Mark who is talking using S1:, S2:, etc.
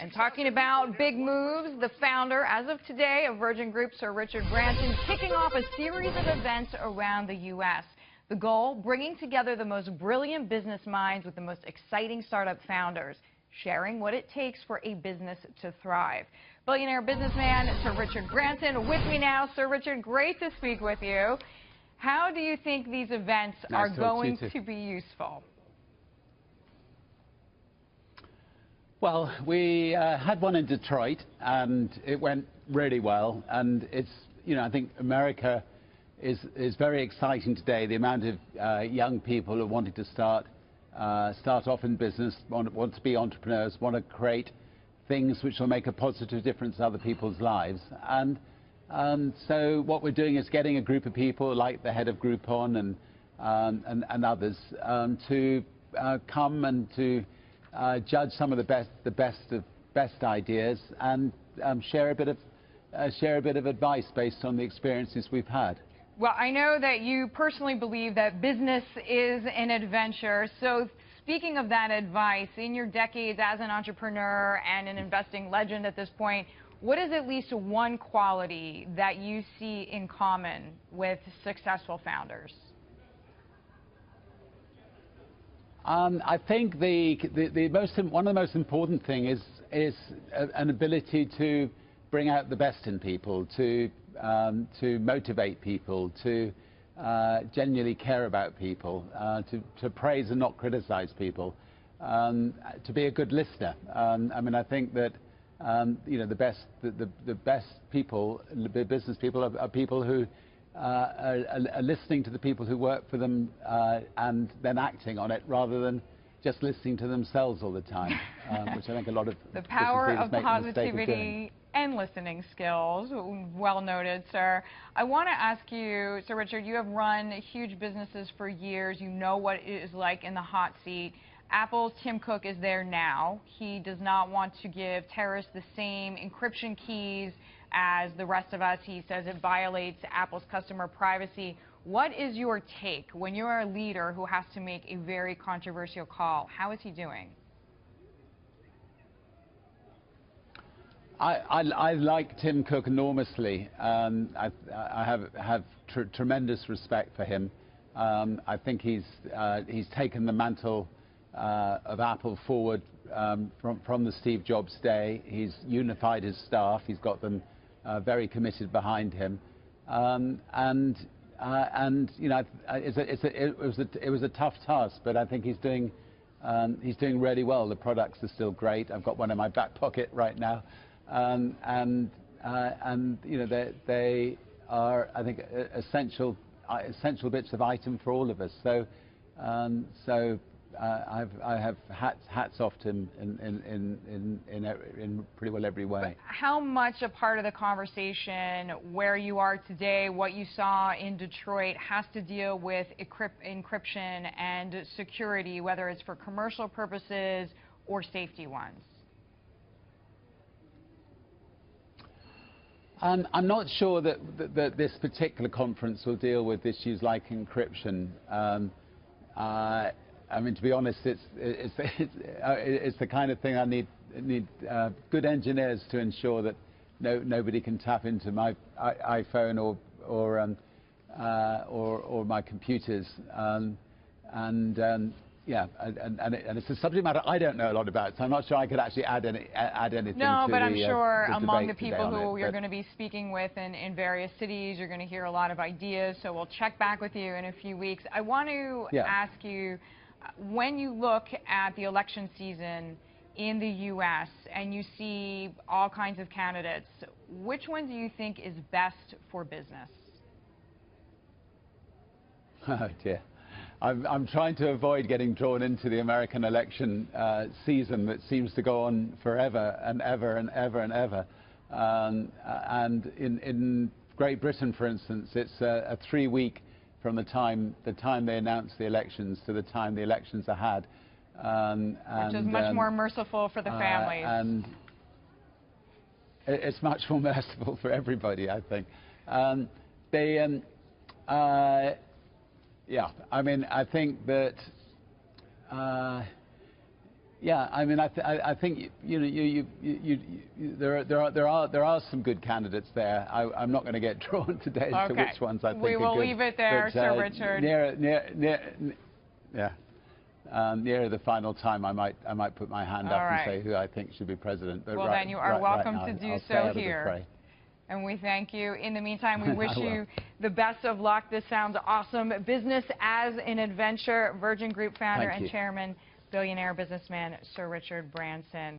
S1: And talking about big moves, the founder, as of today, of Virgin Group, Sir Richard Branson, kicking off a series of events around the U.S. The goal, bringing together the most brilliant business minds with the most exciting startup founders, sharing what it takes for a business to thrive. Billionaire businessman Sir Richard Branson with me now. Sir Richard, great to speak with you. How do you think these events are going to be useful?
S2: Well, we had one in Detroit, and it went really well. And it's, I think America is very exciting today. The amount of young people who are wanting to start off in business, want to be entrepreneurs, want to create things which will make a positive difference in other people's lives. And so what we're doing is getting a group of people like the head of Groupon and others to come and to judge some of the best ideas and share a bit of advice based on the experiences we've had.
S1: Well, I know that you personally believe that business is an adventure. So speaking of that advice, in your decades as an entrepreneur and an investing legend at this point, what is at least one quality that you see in common with successful founders?
S2: I think one of the most important things is an ability to bring out the best in people, to motivate people, to genuinely care about people, to praise and not criticize people, to be a good listener. I mean, I think that the best people, the business people, are people who are listening to the people who work for them and then acting on it, rather than just listening to themselves all the time, which I think a lot of
S1: the power of positivity and listening skills. Well noted, sir. I want to ask you, Sir Richard, you have run huge businesses for years. You know what it is like in the hot seat. Apple's Tim Cook is there now. He does not want to give terrorists the same encryption keys as the rest of us. He says it violates Apple's customer privacy. What is your take when you're a leader who has to make a very controversial call? How is he doing?
S2: I like Tim Cook enormously. I have tremendous respect for him. I think he's taken the mantle of Apple forward from the Steve Jobs day. He's unified his staff. He's got them very committed behind him. It was a tough task, but I think he's doing really well. The products are still great. I've got one in my back pocket right now. They are, I think, essential bits of item for all of us. So I have hats off to him in pretty well every way.
S1: But how much a part of the conversation where you are today, what you saw in Detroit, has to deal with encryption and security, whether it's for commercial purposes or safety ones?
S2: I'm not sure that this particular conference will deal with issues like encryption. I mean, to be honest, it's the kind of thing I need good engineers to ensure that nobody can tap into my iPhone or my computers. Yeah, and it's a subject matter I don't know a lot about, so I'm not sure I could actually add anything.
S1: No,
S2: to
S1: but I'm sure
S2: the
S1: among the people who you're going to be speaking with in various cities, you're going to hear a lot of ideas. So we'll check back with you in a few weeks. I want to ask you, when you look at the election season in the U.S. and you see all kinds of candidates, which one do you think is best for business?
S2: Oh dear. I'm trying to avoid getting drawn into the American election season that seems to go on forever and ever and ever and ever. And in Great Britain, for instance, it's a 3-week from the time they announce the elections to the time the elections are had.
S1: Which is much more merciful for the families.
S2: And it's much more merciful for everybody, I think. Yeah, I mean, I think that Yeah, I mean, I think there are some good candidates there. I'm not going to get drawn today as to which ones I think are good.
S1: We will leave it there, Sir Richard.
S2: Near the final time, I might put my hand up and say who I think should be president. But
S1: well, then you are welcome to do so here. And we thank you. In the meantime, we wish you the best of luck. This sounds awesome. Business as an adventure. Virgin Group founder and chairman, billionaire businessman Sir Richard Branson.